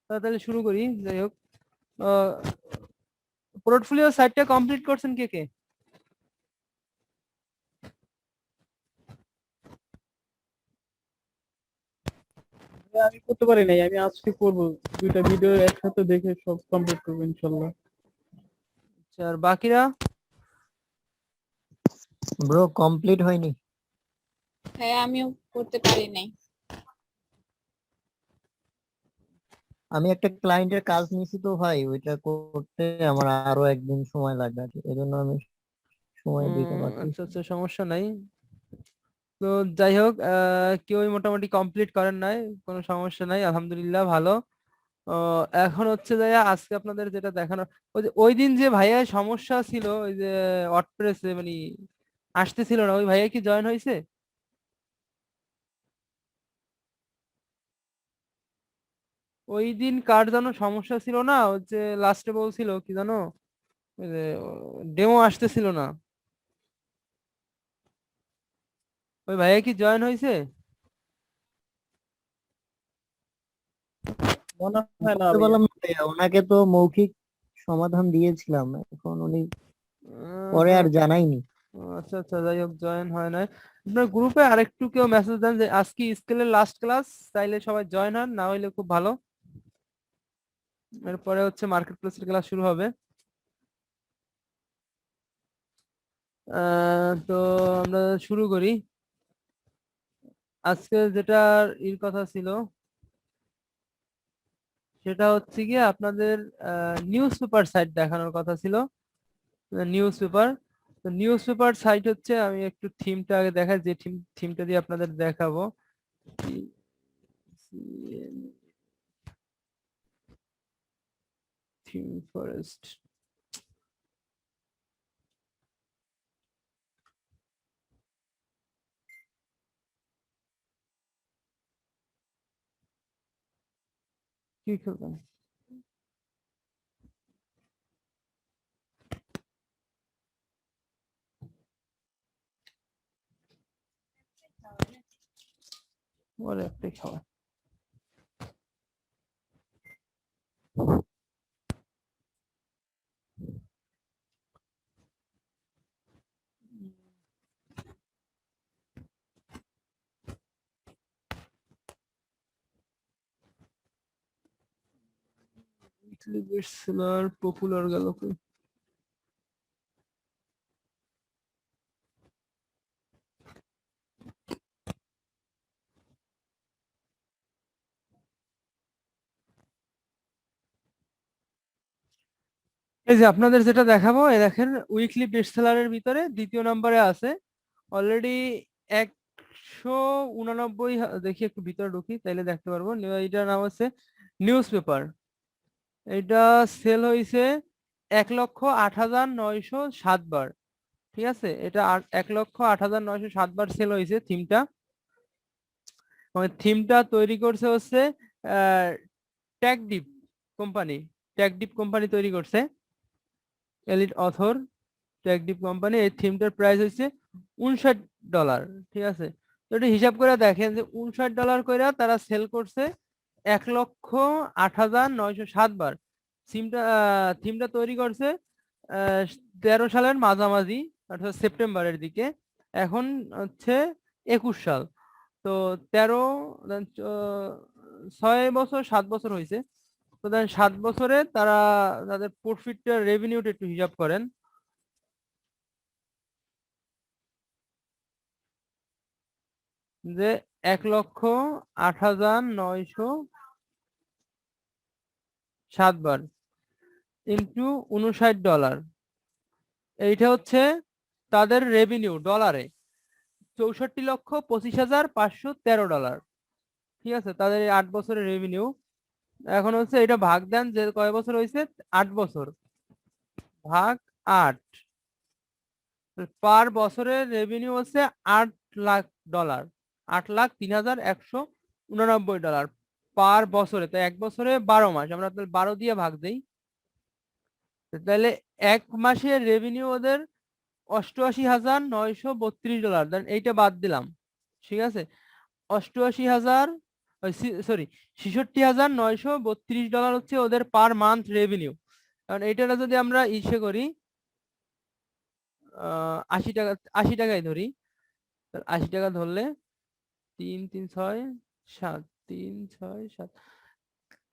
তাহলে শুরু করি। যাই হোক, পোর্টফোলিও সাইটটা কমপ্লিট করছেন কে কে? আমি করতে পারি নাই, আমি আজকে করব। দুইটা ভিডিও একসাথে দেখে সব কমপ্লিট করবো ইনশাল্লাহ। আচ্ছা, আর বাকিরা? ব্রো কমপ্লিট হয়নি। হ্যাঁ আমিও করতে পারি নাই। আমি একটা ক্লায়েন্টের কাজ নিয়েছি তো ভাই, ওইটা করতে আমার আরো একদিন সময় লাগবে আর কি, এজন্য আমি সময় দিতে পারছি। আচ্ছা আচ্ছা, সমস্যা নাই। তো যাই হোক, কেউ মোটামুটি কমপ্লিট করেন নাই, কোনো সমস্যা নাই, আলহামদুলিল্লাহ, ভালো। এখন হচ্ছে যে আজকে আপনাদের যেটা দেখানো, ওই দিন যে ভাইয়া সমস্যা ছিল, ওই যে ওয়ার্ডপ্রেসে মানে আসতেছিল না, ওই ভাইয়া কি জয়েন হয়েছে? ওই দিন কার যেন সমস্যা ছিল না, ওই যে লাস্টে বলছিল কি জানো, ওই যে ডেমো আসতেছিল না, ওই ভাইয়া কি জয়েন হয়েছে? মনে হয় না বলতে ভাইয়া। পারলাম না ভাইয়া, ওনাকে তো মৌখিক সমাধান দিয়েছিলাম, এখন উনি পরে হ্যাঁ। আর জানাইনি। আচ্ছা আচ্ছা, যাই হোক, জয়েন হয় নাই। আপনার গ্রুপে আরেকটু কেউ মেসেজ দেন যে আজকে স্কেলের লাস্ট ক্লাস, চাইলে সবাই জয়েন হন, না হইলে খুব ভালো। এরপরে হচ্ছে মার্কেট প্লেসের ক্লাস শুরু হবে। তো আমরা শুরু করি। আজকে যেটা কথা ছিল সেটা হচ্ছে গিয়ে আপনাদের নিউজ পেপার সাইট দেখানোর কথা ছিল। নিউজ পেপার, তো নিউজ পেপার সাইট হচ্ছে, আমি একটু থিমটা আগে দেখাই, যে থিমটা দিয়ে আপনাদের দেখাবো। থিম ফরেস্ট, কি করবেন? ওর একটাই খাওয়া। উইকলি বেস্টসেলার পপুলার গেল কই? এই যে আপনাদের যেটা দেখাবো, এই দেখেন উইকলি বেস্টসেলারের ভিতরে দ্বিতীয় নম্বরে আছে অলরেডি 189। দেখি একটু ভিতরে ঢুকি, তাইলে দেখতে পারবো। এটার নাম হচ্ছে নিউজ পেপার। এটা সেল হয়েছে 1,08,907 বার। ঠিক আছে, এটা 1,08,907 বার সেল হয়েছে থিমটা। থিমটা তৈরি করছে হচ্ছে ট্যাগডিপ কোম্পানি। ট্যাগডিপ কোম্পানি তৈরি করছে, এলিট অথর ট্যাগডিপ কোম্পানি। এই থিমটার প্রাইস হচ্ছে $59। ঠিক আছে, তো এটা হিসাব করে দেখেন যে $59 করে তারা সেল করছে 1,08,907 বার। থিমটা তৈরি করছে 13 সালের মাঝামাঝি, অর্থাৎ সেপ্টেম্বরের দিকে। এখন হচ্ছে 21 সাল, তো 13, 6 বছর 7 বছর হয়েছে। তো দেন 7 বছরে তারা তাদের প্রফিটটা, রেভিনিউটা একটু হিসাব করেন, যে 1,08,907 বার ইন্টু $59, এইটা হচ্ছে তাদের রেভিনিউ ডলারে, 64,25,513 ডলার। ঠিক আছে, তাদের এই 8 বছরের রেভিনিউ। এখন হচ্ছে এটা ভাগ দেন যে কয় বছর হয়েছে, 8 বছর ভাগ 8, পার বছরের রেভিনিউ হচ্ছে $8,00,000, $8,03,189 পার বছরে। তো এক বছরে 12 মাস, আমরা তাহলে 12 দিয়ে ভাগ দেই, তাহলে এক মাসের রেভিনিউ ওদের $88,932। দেন এইটা বাদ দিলাম। ঠিক আছে, 88,000 সরি, $66,932 হচ্ছে ওদের পার মান্থ রেভিনিউ। কারণ এইটা যদি আমরা ইসে করি 80 টাকা, 80 টাকায় ধরি, 80 টাকা ধরলে 3 3 6 7, 3 6 7,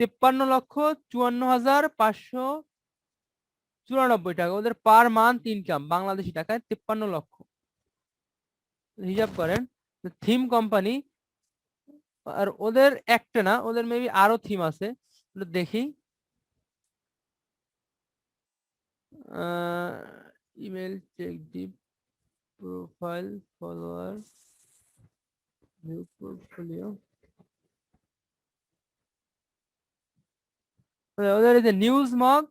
53,54,594 টাকা ওদের পার মান্থ ইনকাম, বাংলাদেশি টাকায় 53 লক্ষ। হিসাব করেন থিম কোম্পানি, আর ওদের একটা না, ওদের মেবি আরো থিম আছে, ওটা দেখি। Email check deep, profile, follower, view portfolio. ওদের এই যে নিউজ মগ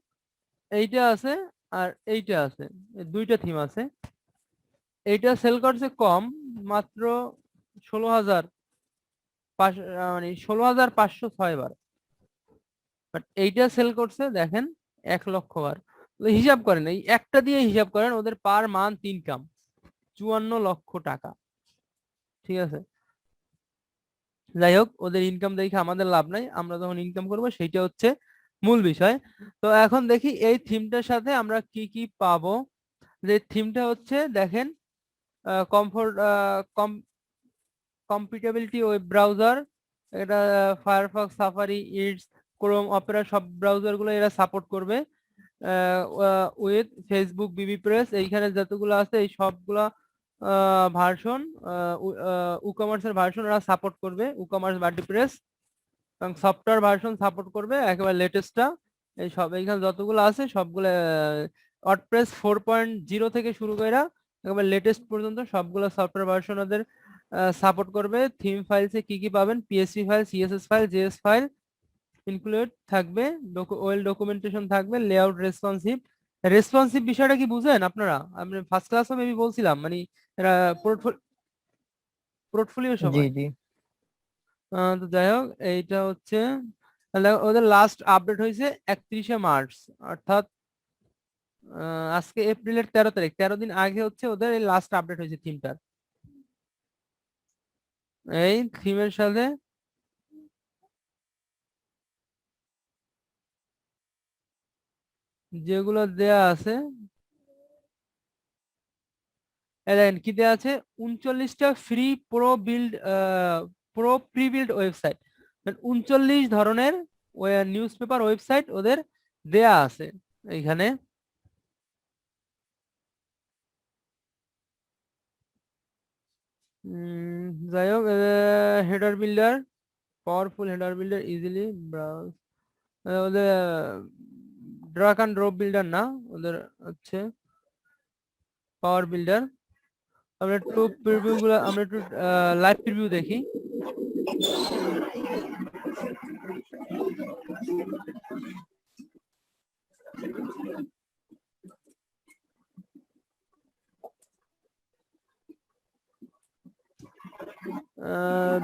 এইটা আছে আর এইটা আছে, এই দুইটা থিম আছে। এইটা সেল করছে কম, মাত্র 16,000, মানে 16,506 বার। বাট এইটা সেল করছে দেখেন 1 লক্ষ বার। হিসাব করেন, এই একটা দিয়ে হিসাব করেন ওদের পার মান্থ ইনকাম 54 লক্ষ টাকা। ঠিক আছে, যাই হোক, ওদের ইনকাম দেখে আমাদের লাভ নাই, আমরা যখন ইনকাম করবো সেইটা হচ্ছে মূল বিষয়। তো এখন দেখি এই থিমটার সাথে আমরা কি কি পাবো। যে থিমটা হচ্ছে দেখেন কমফোর্ট, কম্পিটেবিলিটি ওয়েব ব্রাউজার, এটা Firefox, safari, it's, Chrome, Opera সব ব্রাউজার গুলো এরা সাপোর্ট করবে। উইথ ফেসবুক, বিবি প্রেস, এইখানে যতগুলো আছে এই সবগুলা ভার্সন, উকমার্সের ভার্সন এরা সাপোর্ট করবে, উকমার্স, ওয়ার্ডপ্রেস এবং সফটওয়্যার ভার্সন সাপোর্ট করবে একেবারে লেটেস্টটা। এই সব এইখানে যতগুলো আছে সবগুলো ওয়ার্ডপ্রেস 4.0 থেকে শুরু করে একেবারে লেটেস্ট পর্যন্ত সবগুলো সফটওয়্যার ভার্সন ওদের সাপোর্ট করবে। থিম ফাইলসে কি কি পাবেন, PSP file, CSS file, JS file include থাকবে, ওয়েল ডকুমেন্টেশন থাকবে, লেআউট রেসপন্সিভ। রেসপন্সিভ বিষয়টা কি বুঝেন আপনারা? আমি ফার্স্ট ক্লাসও মেবি বলছিলাম, মানে এরা পোর্টফোলিও জি সময়। জি। তো যাই হোক, এইটা হচ্ছে ওদের লাস্ট আপডেট হয়েছে 31শে মার্চ, অর্থাৎ আজকে এপ্রিলের 13 তারিখ, 13 দিন আগে হচ্ছে ওদের এই লাস্ট আপডেট হয়েছে থিমটার। এই থিমের সাথে যেগুলো দেয়া আছে, দেখেন কি দেয়া আছে, 39টা free pro prebuilt website, 39 ধরনের নিউজ পেপার ওয়েবসাইট ওদের দেয়া আছে এইখানে। যাই হোক, header builder, powerful header builder, easily browse, ওদের ড্রাগ অ্যান্ড ড্রপ বিল্ডার না, ওদের হচ্ছে পাওয়ার বিল্ডার। আমরা একটু প্রিভিউ গুলো, আমরা একটু লাইভ প্রিভিউ দেখি।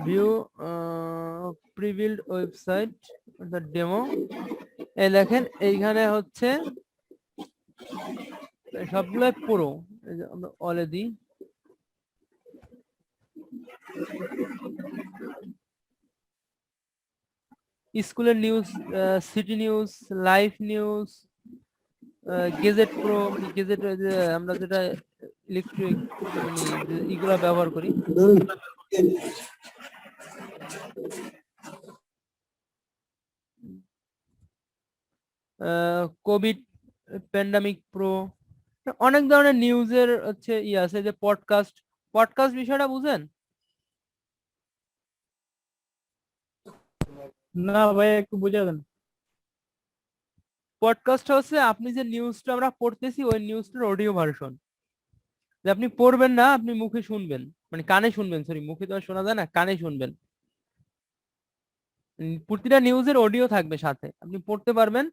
ভিউ প্রিবিল্ড ওয়েবসাইট, অর্থাৎ ডেমো। এই দেখেন এইখানে হচ্ছে সবগুলো পুরো, এই যে আমরা অলে দিই, স্কুলের news, city news, live news, gadget pro, মানে গেজেট আমরা যেটা ইলেকট্রিক এগুলা ব্যবহার করি, কোভিড প্যান্ডামিক প্রো, অনেক ধরনের নিউজের হচ্ছে আছে। যে পডকাস্ট, পডকাস্ট বিষয়টা বুঝেন? না ভাই, একটু বুঝা দেন। পডকাস্ট হচ্ছে আপনি যে নিউজটা আমরা পড়তেছি ওই নিউজটার অডিও ভার্সন, যে আপনি পড়বেন না, আপনি মুখে শুনবেন, মানে কানে শুনবেন, সরি মুখে তো আর শোনা যায় না, কানে শুনবেন। প্রতিটা নিউজের অডিও থাকবে সাথে, আপনি পড়তে পারবেন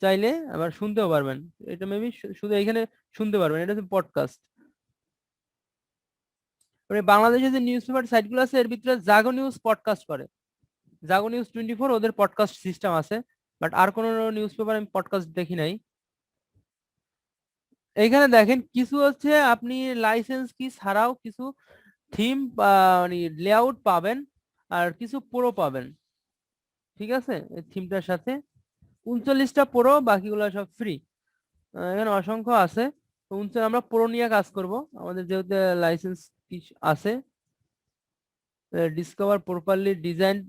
চাইলে, আবার শুনতেও পারবেন। এটা মেবি শুধু এখানে শুনতে পারবেন, এটা হচ্ছে পডকাস্ট। বাংলাদেশে যে নিউজ পেপার সাইটগুলো আছে এর ভিতরে জাগো নিউজ পডকাস্ট করে, জাগো নিউজ 24 ওদের পডকাস্ট সিস্টেম আছে, বাট আর কোন নিউজ পেপার আমি পডকাস্ট দেখি নাই। এইখানে দেখেন কিছু হচ্ছে আপনি লাইসেন্স কি ছাড়াও কিছু থিম মানে লেআউট পাবেন, আর কিছু প্রো পাবেন। ঠিক আছে, এই থিমটার সাথে 39টা প্রো, বাকিগুলো সব ফ্রি। এখানে অসংখ্য আছে। তো আমরা প্রো নিয়ে কাজ করব, আমাদের যেহেতু লাইসেন্স আছে। Discover properly designed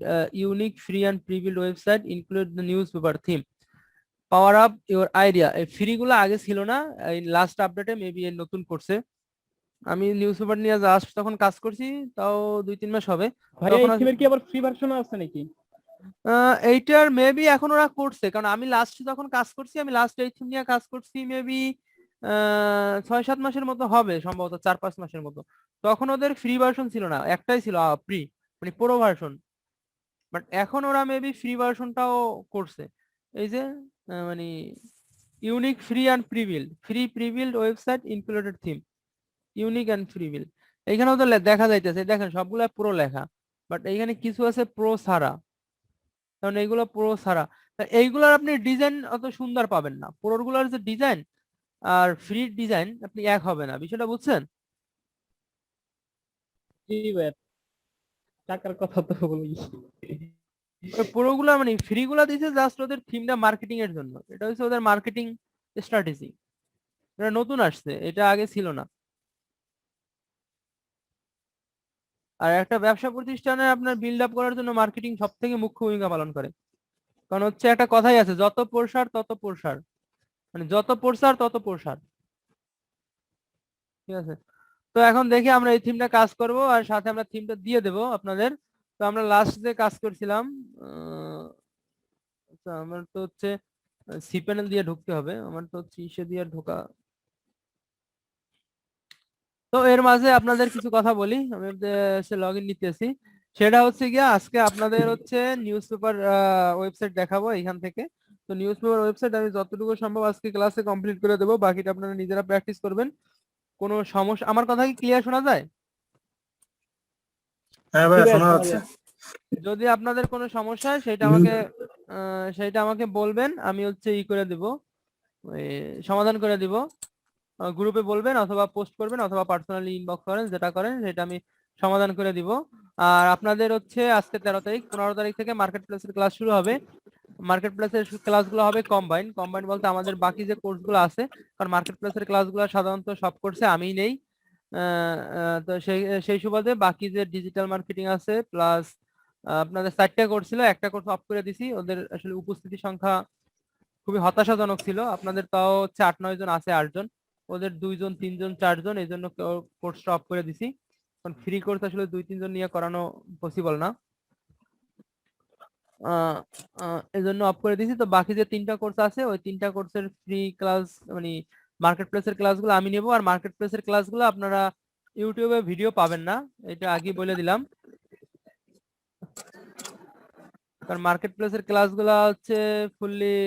unique free and pre-built website include the newspaper theme. Power up your idea. এই ফ্রি গুলো আগে ছিল না, এই লাস্ট আপডেটে মেবি এর নতুন করছে। আমি নিউজপেপার নিয়ে জাস্ট তখন কাজ করছি, তাও 2-3 মাস হবে। ভাইয়া এই তখন থিমের কি আবার ফ্রি ভার্সন আছে নাকি? এইটার মেবি এখন ওরা করছে, কারণ আমি লাস্ট যখন কাজ করছি, আমি লাস্ট এই থিম নিয়ে কাজ করছি মেবি 6-7 মাসের মতো হবে, সম্ভবত 4-5 মাসের মতো। তখন ওদের ফ্রি ভার্সন ছিল না, একটাই ছিল প্রি, মানে প্রো ভার্সন। বাট এখন ওরা মেবি ফ্রি ভার্সনটাও করছে। এই যে মানে unique free and prebuilt website included theme, unique and prebuilt. এইখানেও তো দেখা যাইতেছে, দেখেন সবগুলা প্রো লেখা, বাট এইখানে কিছু আছে প্রো ছাড়া, কারণ এইগুলো প্রো ছাড়া। এইগুলোর আপনি ডিজাইন অত সুন্দর পাবেন না, প্রোর গুলার যে ডিজাইন আর ফ্রি ডিজাইন আপনি এক হবে না, বিষয়টা বুঝছেন? জি ভাইয়া, টাকার কথা তো বলি। প্রো গুলা মানে ফ্রি গুলা দিছে জাস্ট ওদের থিমটা মার্কেটিং এর জন্য, এটা হচ্ছে ওদের মার্কেটিং স্ট্র্যাটেজি। এটা নতুন আসছে, এটা আগে ছিল না। আর একটা ব্যবসা প্রতিষ্ঠানে আপনার বিল্ড আপ করার জন্য মার্কেটিং সব থেকে মুখ্য ভূমিকা পালন করে। কারণ হচ্ছে একটা কথাই আছে, যত প্রসার তত প্রসার, মানে যত প্রসার তত প্রসার। ঠিক আছে, তো এখন দেখি আমরা এই থিমটা কাজ করব, আর সাথে আমরা থিমটা দিয়ে দেব আপনাদের। তো আমরা লাস্ট যে কাজ করছিলাম, আচ্ছা আমার তো হচ্ছে সি প্যানেল দিয়ে ঢুকতে হবে, আমার তো হচ্ছে ইসে দিয়ে ঢোকা। তো এর মাঝে আপনাদের কিছু কথা বলি, আমি লগ ইন নিতেছি। সেটা হচ্ছে গিয়া আজকে আপনাদের হচ্ছে নিউজ পেপার ওয়েবসাইট দেখাবো এখান থেকে। তো নিউজ পেপার ওয়েবসাইট আমি যতটুকু সম্ভব আজকে ক্লাসে কমপ্লিট করে দেবো, বাকিটা আপনারা নিজেরা প্র্যাকটিস করবেন। কোনো সমস্যা, আমার কথা কি ক্লিয়ার শোনা যায়? হ্যাঁ জি ভাইয়া ভাইয়া, শোনা শোনা যাচ্ছে। যায়। যদি আপনাদের কোনো সমস্যা হয় সেটা আমাকে বলবেন, আমি হচ্ছে করে দিব, সমাধান করে দিব। গ্রুপে বলবেন অথবা পোস্ট করবেন অথবা পার্সোনালি ইনবক্স করেন, যেটা করেন সেটা আমি সমাধান করে দিব। আর আপনাদের হচ্ছে আজকে 13 তারিখ, 15 তারিখ থেকে মার্কেট প্লেসের ক্লাস শুরু হবে। মার্কেট প্লেসের ক্লাসগুলো হবে কম্বাইন বলতে আমাদের বাকি যে কোর্সগুলো আছে, কারণ মার্কেট প্লেসের ক্লাসগুলো সাধারণত সব কোর্সে আমিই নেই। তো সেই সুবাদে বাকি যে ডিজিটাল মার্কেটিং আছে প্লাস আপনাদের 4টা কোর্স ছিল, একটা কোর্স অফ করে দিছি, ওদের আসলে উপস্থিতি সংখ্যা খুবই হতাশাজনক ছিল। আপনাদের তাও হচ্ছে 8-9 জন আছে, 8 জন, ওদের 2 জন 3 জন 4 জন, এই জন্য কোর্সটা অফ করে দিছি। কারণ ফ্রি কোর্স আসলে 2-3 জন নিয়ে করানো পসিবল না, এই জন্য অফ করে দিছি। তো বাকি যে 3টা কোর্স আছে, ওই 3টা কোর্সের ফ্রি ক্লাস মানে মার্কেট প্লেসের ক্লাসগুলো আমি নেব। আর মার্কেট প্লেসের ক্লাসগুলো আপনারা ইউটিউবে ভিডিও পাবেন না, এটা আগে বলে দিলাম। কারণ মার্কেট প্লেসের ক্লাসগুলো হচ্ছে ফুললি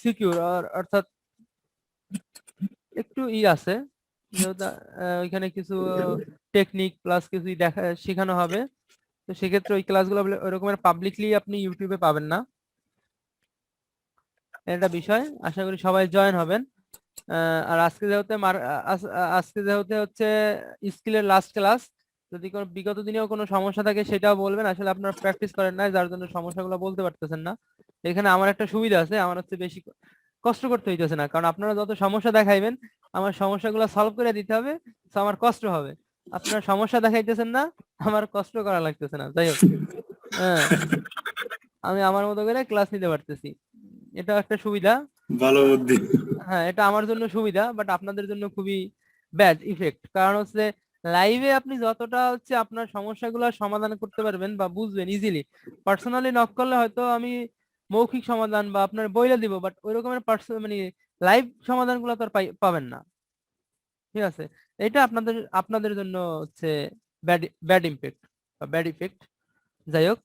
সিকিউর, অর্থাৎ একটু আছে, যেহেতু ওইখানে কিছু টেকনিক প্লাস কিছু শেখানো হবে। তো সেক্ষেত্রে ওই ক্লাসগুলো ওই রকমের পাবলিকলি আপনি ইউটিউবে পাবেন না, এটা বিষয়। আশা করি সবাই জয়েন হবেন। আর আজকে যেহেতু হচ্ছে স্কিলের লাস্ট ক্লাস, যদি কোনো বিগত দিনেও কোনো সমস্যা থাকে সেটাও বলবেন। আসলে আপনারা প্র্যাকটিস করেন না, যার জন্য সমস্যাগুলো বলতে পারতেছেন না। এখানে আমার একটা সুবিধা আছে, আমার হচ্ছে বেশি কষ্ট করতে হইতেছে না, কারণ আপনারা যত সমস্যা দেখাইবেন আমার সমস্যাগুলো সলভ করে দিতে হবে, তো আমার কষ্ট হবে। আপনারা সমস্যা দেখাইতেছেন না, আমার কষ্ট করা লাগতেছে না। যাই হোক, হ্যাঁ, আমি আমার মতো করে ক্লাস নিতে পারতেছি, এটা একটা সুবিধা। ভালো বুদ্ধি। হ্যাঁ, এটা আমার জন্য সুবিধা, বাট আপনাদের জন্য খুবই ব্যাড ইফেক্ট। কারণ হচ্ছে লাইভে আপনি যতটা হচ্ছে আপনার সমস্যাগুলো সমাধান করতে পারবেন বা বুঝবেন ইজিলি, পার্সোনালি নক করলে হয়তো আমি মৌখিক সমাধান বা আপনার বইলে দিব, বাট ওই রকমের মানে লাইভ সমাধানগুলো তো আর পাবেন না। ঠিক আছে, এটা আপনাদের আপনাদের জন্য হচ্ছে ব্যাড ইম্প্যাক্ট বা ব্যাড ইফেক্ট। যাই হোক,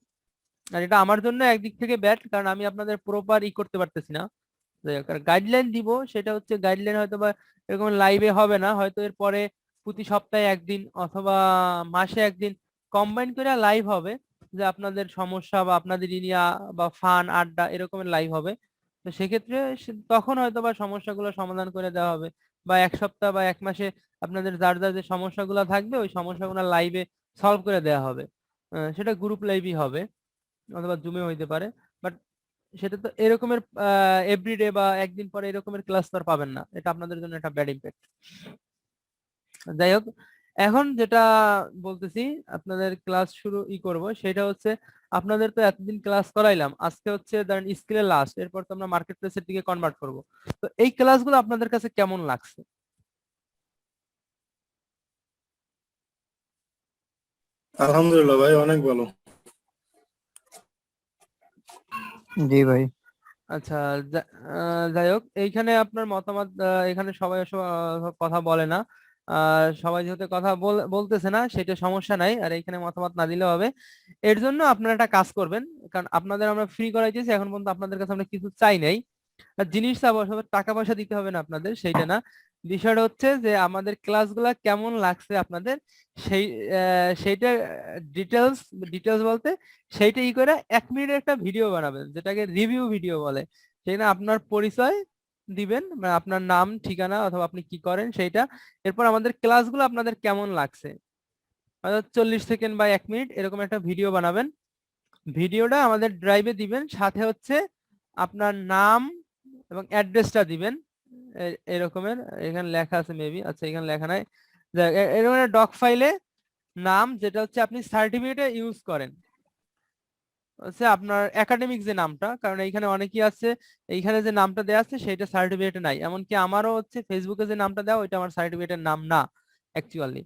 আর এটা আমার জন্য একদিক থেকে ব্যাড, কারণ আমি আপনাদের প্রপার করতে পারতেছি না। গাইডলাইন দিব, সেটা হচ্ছে গাইডলাইন হয়তো বা এরকম লাইভে হবে না, হয়তো এরপরে প্রতি সপ্তাহে একদিন অথবা মাসে একদিন কম্বাইন করে লাইভ হবে, যে আপনাদের সমস্যা বা আপনাদের ইনিয়া বা ফান আড্ডা এরকমের লাইভ হবে। তো সেক্ষেত্রে তখন হয়তো বা সমস্যাগুলো সমাধান করে দেওয়া হবে, বা 1 সপ্তাহ বা 1 মাসে আপনাদের যার যার যে সমস্যাগুলো থাকবে ওই সমস্যাগুলো লাইভে সলভ করে দেওয়া হবে। সেটা গ্রুপ লাইভই হবে। অথবা জুমে হইতে পারে, বাট সেটা তো এরকমের এভরিডে বা একদিন পরে এরকমের ক্লাস তো আর পাবেন না, এটা আপনাদের জন্য একটা ব্যাড ইম্প্যাক্ট। যাই হোক, এখন যেটা বলতেছি আপনাদের ক্লাস শুরু করব সেটা হচ্ছে, আপনাদের তো এতদিন ক্লাস করাইলাম, আজকে হচ্ছে ধরেন স্কিলের লাস্ট, এরপর তো আমরা মার্কেট প্লেসের দিকে কনভার্ট করব। তো এই ক্লাসগুলো আপনাদের কাছে কেমন লাগছে? আলহামদুলিল্লাহ ভাই, অনেক ভালো। জি ভাই। আচ্ছা, যাই হোক, এইখানে আপনার মতামত, এখানে সবাই কথা বলে না, সবাই যেহেতু কথা বলতেছে না সেটা সমস্যা নাই, আর এইখানে মতামত না দিলে হবে। এর জন্য আপনারা একটা কাজ করবেন, কারণ আপনাদের আমরা ফ্রি করাইতেছি, এখন পর্যন্ত আপনাদের কাছে আমরা কিছু চাই নাই, আর জিনিস চাবো, সব টাকা পয়সা দিতে হবে না আপনাদের, সেইটা না। বিষয়টা হচ্ছে যে আমাদের ক্লাসগুলা কেমন লাগছে আপনাদের, সেই সেইটা ডিটেলস, ডিটেলস বলতে সেইটা করে 1 মিনিটের একটা ভিডিও বানাবেন, যেটাকে রিভিউ ভিডিও বলে। সেখানে আপনার পরিচয় দিবেন, মানে আপনার নাম, ঠিকানা, অথবা আপনি কি করেন সেইটা। এরপর আমাদের ক্লাসগুলো আপনাদের কেমন লাগছে, 40 সেকেন্ড বা 1 মিনিট এরকম একটা ভিডিও বানাবেন। ভিডিওটা আমাদের ড্রাইভে দিবেন, সাথে হচ্ছে আপনার নাম এবং অ্যাড্রেসটা দিবেন। এরকমের এখানে লেখা আছে মেবি, আচ্ছা এখানে লেখা নাই, এরকম ডক ফাইলে নাম, যেটা হচ্ছে আপনি সার্টিফিকেটে ইউজ করেন, হচ্ছে আপনার একাডেমিক যে নামটা, কারণ এইখানে অনেকেই আছে এইখানে যে নামটা দেওয়া আছে সেটা সার্টিফিকেটে নাই, এমনকি আমারও হচ্ছে ফেসবুকে যে নামটা দেওয়া ওইটা আমার সার্টিফিকেটের নাম না অ্যাকচুয়ালি।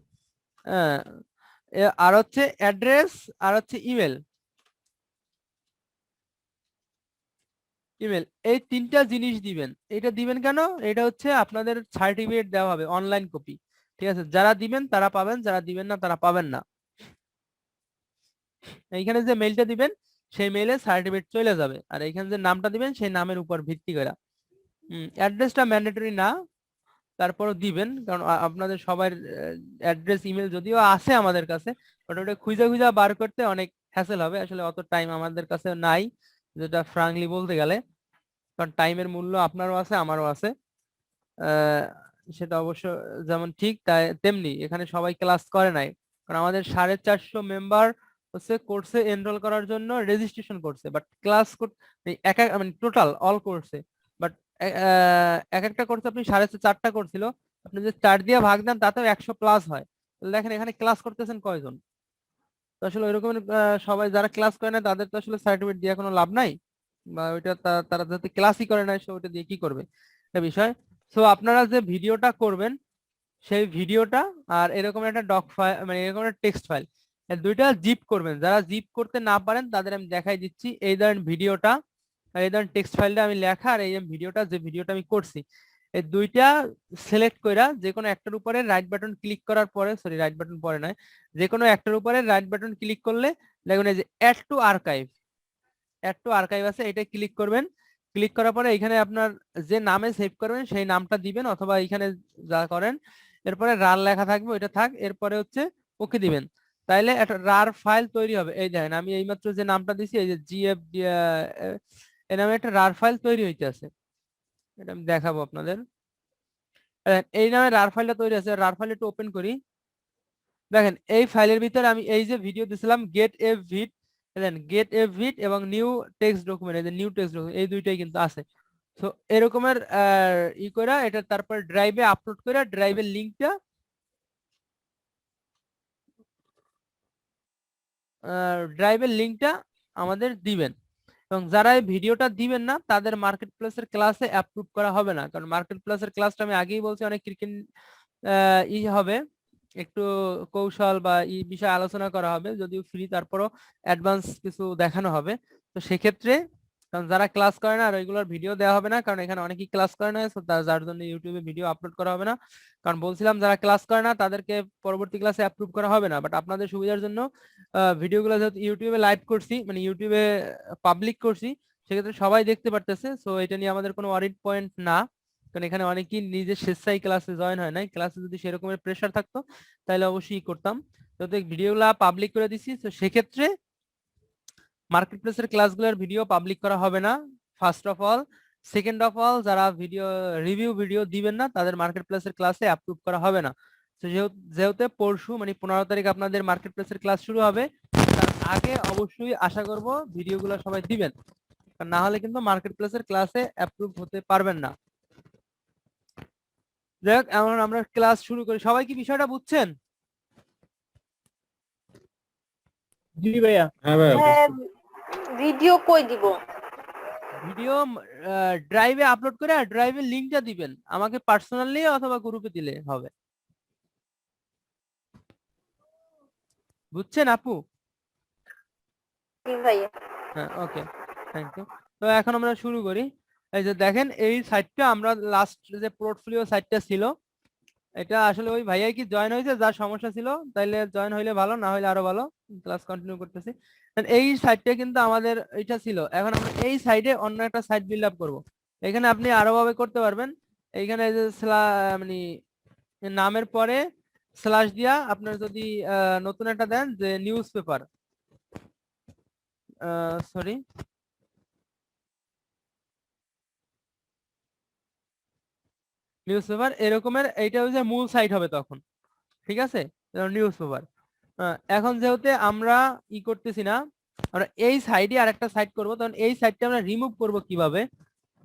আর হচ্ছে অ্যাড্রেস, আর হচ্ছে ইমেল। ইমেল, এই 3টা জিনিস দিবেন। এটা দিবেন কেন? এটা হচ্ছে আপনাদের সার্টিফিকেট দেওয়া হবে, অনলাইন কপি। ঠিক আছে, যারা দিবেন তারা পাবেন, যারা দিবেন না তারা পাবেন না। এইখানে যে মেইলটা দিবেন সেই মেইলে সার্টিফিকেট চলে যাবে, আর এইখানে যে নামটা দিবেন সেই নামের উপর ভিত্তি করে। অ্যাড্রেসটা ম্যান্ডেটরি না, তারপরও দিবেন, কারণ আপনাদের সবার অ্যাড্রেস ইমেল যদিও আছে আমাদের কাছে, বাট ওটা খুঁজা খুঁজা বার করতে অনেক হ্যাসেল হবে, আসলে অত টাইম আমাদের কাছে নাই, যেটা ফ্রাঙ্কলি বলতে গেলে, কারণ টাইমের মূল্য আপনারও আছে আমারও আছে। আহ, সেটা অবশ্য যেমন ঠিক তাই তেমনি এখানে সবাই ক্লাস করে নাই, কারণ আমাদের 450 মেম্বার হচ্ছে কোর্সে এনরোল করার জন্য রেজিস্ট্রেশন করছে, বাট ক্লাস এক এক মানে টোটাল অল কোর্সে, বাট এক একটা কোর্সে আপনি 4.5টা করছিল, আপনি যে 4 দিয়ে ভাগ দেন তাতেও 100+ হয়। তাহলে দেখেন এখানে ক্লাস করতেছেন কয়জন? তো আসলে ওইরকম সবাই যারা ক্লাস করে না তাদের তো আসলে সার্টিফিকেট দিয়ে কোনো লাভ নাই, বা ওইটা তারা যাতে ক্লাসই করে না সে ওইটা দিয়ে কি করবে, একটা বিষয়। সো আপনারা যে ভিডিওটা করবেন সেই ভিডিওটা আর এরকম একটা ডক ফাইল, মানে এরকম একটা টেক্সট ফাইল, দুইটা জিপ করবেন। যারা জিপ করতে না পারেন তাদের আমি দেখাই দিচ্ছি, এই ধরেন ভিডিওটা আর এই ধরেন টেক্সট ফাইলটা আমি লেখা, আর এই ভিডিওটা, যে ভিডিওটা আমি করছি, এই দুইটা সিলেক্ট কইরা যে কোনো একটার উপরে রাইট বাটন ক্লিক করার পরে, সরি রাইট বাটন পরে নয়, যে কোনো একটার উপরে রাইট বাটন ক্লিক করলে দেখুন এই যে add to archive, add to archive আছে, এটা ক্লিক করবেন। ক্লিক করার পরে এখানে আপনার যে নামে সেভ করবেন সেই নামটা দিবেন, অথবা এখানে যা করেন, এরপরে রার লেখা থাকবে ওইটা থাক, এরপরে হচ্ছে ওকে দিবেন। তাইলে একটা রার ফাইল তৈরি হবে। এই দেখেন আমি এইমাত্র যে নামটা দিছি, এই যে জিএফ, এই নামে একটা রার ফাইল তৈরি হইতেছে, এটা আমি দেখাবো আপনাদের। এই নামে রার ফাইলটা তৈরি আছে, রার ফাইল একটু ওপেন করি। দেখেন এই ফাইলের ভিতরে আমি এই যে ভিডিও দিছিলাম গেট এ ভিড, গেট এ ভিড এবং নিউ টেক্সট ডকুমেন্ট, এই যে নিউ টেক্সট ডকুমেন্ট, এই দুইটাই কিন্তু আছে। তো এরকমের করে এটা তারপর ড্রাইভে আপলোড করে ড্রাইভের লিঙ্কটা আমাদের দিবেন। এবং যারা এই ভিডিওটা দিবেন না তাদের মার্কেট প্লেসের ক্লাসে অ্যাপ্রুভ করা হবে না, কারণ মার্কেট প্লেসের ক্লাসটা আমি আগেই বলছি অনেক ক্রিকেট হবে, একটু কৌশল বা এই বিষয়ে আলোচনা করা হবে, যদিও ফ্রি তারপরও অ্যাডভান্স কিছু দেখানো হবে। তো সেক্ষেত্রে কারণ যারা ক্লাস করে না রেগুলার ভিডিও দেওয়া হবে না, কারণ এখানে অনেকেই ক্লাস করে না, যার জন্য ইউটিউবে ভিডিও আপলোড করা হবে না। কারণ বলছিলাম যারা ক্লাস করে না তাদেরকে পরবর্তী ক্লাসে অ্যাপ্রুভ করা হবে না, বাট আপনাদের সুবিধার জন্য ভিডিওগুলো যেহেতু ইউটিউবে লাইভ করছি, মানে ইউটিউবে পাবলিক করছি, সেক্ষেত্রে সবাই দেখতে পারতেছে। সো এটা নিয়ে আমাদের কোনো ওয়ারিড পয়েন্ট না, কারণ এখানে অনেকেই নিজের স্বেচ্ছায় ক্লাসে জয়েন হয় নাই। ক্লাসে যদি সেরকমের প্রেশার থাকতো তাহলে অবশ্যই করতাম, তো ভিডিওগুলা পাবলিক করে দিছি। তো সেক্ষেত্রে মার্কেট প্লেসের ক্লাসগুলোর ভিডিও পাবলিক করা হবে না, first of all. Second of all, যারা ভিডিও রিভিউ ভিডিও দিবেন না তাদের মার্কেট প্লেসের ক্লাসে অ্যাপ্রুভ করা হবে না। তো যেহেতু পরশু মানে 15 তারিখ আপনাদের মার্কেট প্লেসের ক্লাস শুরু হবে, তার আগে অবশ্যই আশা করব ভিডিওগুলো সবাই দিবেন, কারণ না হলে কিন্তু মার্কেট প্লেসের ক্লাসে অ্যাপ্রুভ হতে পারবেন না। যাই হোক, এখন আমরা ক্লাস শুরু করি। সবাই কি বিষয়টা বুঝছেন? জি ভাইয়া। হ্যাঁ ভাইয়া ভিডিও কই দিব? ভিডিও ড্রাইভে আপলোড করে ড্রাইভের লিংকটা দিবেন আমাকে পার্সোনালি অথবা গ্রুপে দিলে হবে। বুঝছেন আপু? জি ভাইয়া। হ্যাঁ, ওকে, থ্যাংক ইউ। তো এখন আমরা শুরু করি। এই যে দেখেন, এই সাইটটা আমরা লাস্ট যে পোর্টফোলিও সাইটটা ছিল, এটা আসলে ওই ভাইয়াই কি জয়েন হয়েছে যার সমস্যা ছিল, তাইলে জয়েন হইলে ভালো, না হইলে আরো ভালো। ক্লাস কন্টিনিউ করতেছি। এই সাইটটা কিন্তু আমাদের এটা ছিল। এখন আমরা এই সাইডে অন্য একটা সাইট বিল্ড আপ করবো। এখানে আপনি আরো ভাবে করতে পারবেন। এইখানে এই যে মানে নামের পরে স্ল্যাশ দিয়া আপনার যদি নতুন একটা দেন যে news paper, sorry, news paper এরকমের, এইটা হচ্ছে মূল সাইট হবে তখন। ঠিক আছে, নিউজ পেপার। এখন যেহেতু আমরা করতেছি না, আমরা এই সাইডে আরেকটা সাইট করব, তখন এই সাইটটা আমরা রিমুভ করব কিভাবে?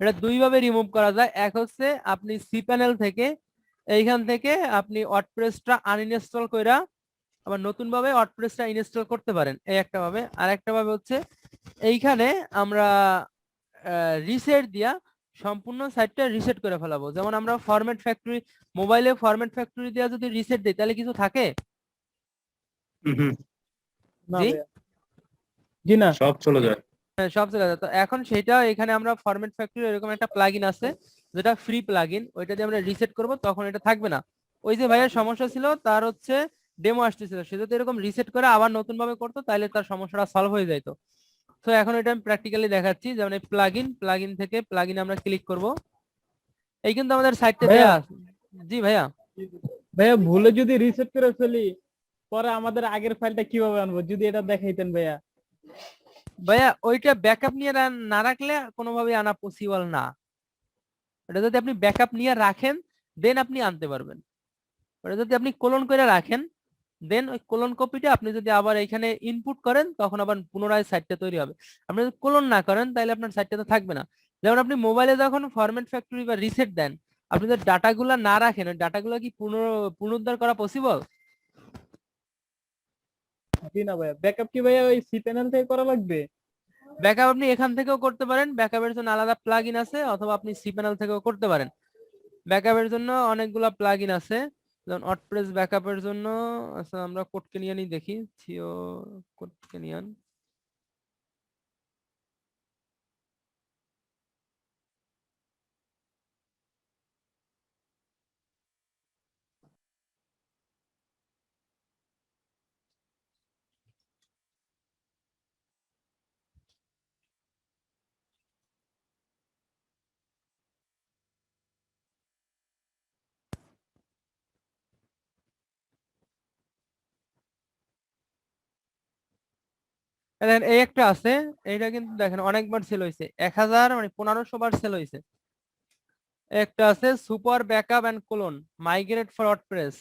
এটা দুই ভাবে রিমুভ করা যায়। এক হচ্ছে আপনি সি প্যানেল থেকে, এইখান থেকে আপনি ওয়ার্ডপ্রেসটা আনইনস্টল কইরা আবার নতুন ভাবে ওয়ার্ডপ্রেসটা ইনস্টল করতে পারেন, এই একটা ভাবে। আর একটা ভাবে হচ্ছে এইখানে আমরা রিসেট দিয়া সম্পূর্ণ সাইটটা রিসেট করে ফেলাবো। যেমন আমরা ফরম্যাট ফ্যাক্টরি, মোবাইলে ফরম্যাট ফ্যাক্টরি দিয়া যদি রিসেট দেই তাহলে কিছু থাকে? না জি? ভাইয়া। জি না। সব চলে যায়। হ্যাঁ, সব চলে যায়। তো এখন সেটা এখানে আমরা ফরম্যাট ফ্যাক্টরি এরকম একটা প্লাগইন আছে যেটা ফ্রি প্লাগইন, ওইটা দিয়ে আমরা রিসেট করব, তখন এটা থাকবে না। ওই যে ভাইয়ের সমস্যা ছিল, তার হচ্ছে ডেমো আসতেছিল, সে যদি এরকম রিসেট করে আবার নতুন ভাবে করতো তাহলে তার সমস্যাটা সলভ হয়ে যাইতো। তো এখন এটা আমি প্র্যাকটিক্যালি দেখাচ্ছি। যেমন এই প্লাগইন থেকে প্লাগইন আমরা ক্লিক করব। এই কিন্তু আমাদের সাইটটা ভাইয়া। দেয়া আছে। জি ভাইয়া। ভাইয়া ভুলে যদি রিসেট করে ফেলি, পরে আমাদের আগের ফাইলটা কিভাবে আনবো, যদি এটা দেখাইতেন ভাইয়া। ভাইয়া ওইটা ব্যাকআপ নিয়ে না রাখলে কোনোভাবেই আনা পসিবল না। ওটা যদি আপনি ব্যাকআপ নিয়ে রাখেন দেন আপনি আনতে পারবেন। ওটা যদি আপনি কোলন করে রাখেন দেন ওই কোলন কপিটা আপনি যদি আবার এখানে ইনপুট করেন তখন আবার পুনরায় সাইটটা তৈরি হবে। আপনি যদি কোলন না করেন তাহলে আপনার সাইটটা তো থাকবে না। যেমন আপনি মোবাইলে যখন ফরম্যাট ফ্যাক্টরি বা রিসেট দেন, আপনি যদি ডাটাগুলো না রাখেন ওই ডাটাগুলো কি পুনরুদ্ধার করা পসিবল? জি না ভাইয়া। ব্যাকআপ কি ভাইয়া ওই সি প্যানেল থেকে করা লাগবে? ব্যাকআপ আপনি এখান থেকেও করতে পারেন, ব্যাকআপের জন্য আলাদা প্লাগইন আছে, অথবা আপনি সি প্যানেল থেকেও করতে পারেন। ব্যাকআপের জন্য অনেকগুলা প্লাগইন আছে, যেমন ওয়ার্ডপ্রেস ব্যাকআপের জন্য। আচ্ছা, আমরা কোড কেনিয়ানই দেখি, থিও কোড কেনিয়ান। দেখেন এই একটা আছে, এইটা কিন্তু দেখেন অনেকবার সেল হয়েছে, 1000 মানে 1500 বার সেল হয়েছে। একটা আছে super backup and clone migrate for WordPress.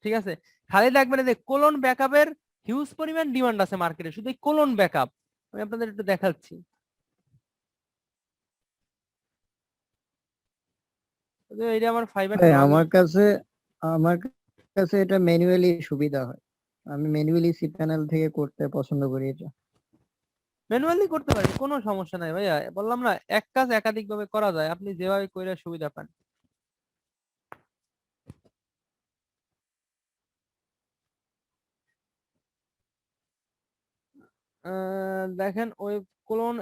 ঠিক আছে, খালি দেখবেন যে কোলন ব্যাকআপের হিউজ পরিমাণ ডিমান্ড আছে মার্কেটে, শুধু এই কোলন ব্যাকআপ। আমি আপনাদের একটু দেখাচ্ছি। এইটা আমার ফাইবার। আমার কাছে এটা ম্যানুয়ালি সুবিধা হয়। আমি ম্যানুয়ালি সি প্যানেল থেকে করতে পছন্দ করি এটা। ম্যানুয়ালি করতে পারেন, কোনো সমস্যা নাই ভাইয়া। বললাম না, এক কাজ একাধিক ভাবে করা যায়, আপনি যেভাবে কইরা সুবিধা পান। দেখেন ওই কোলন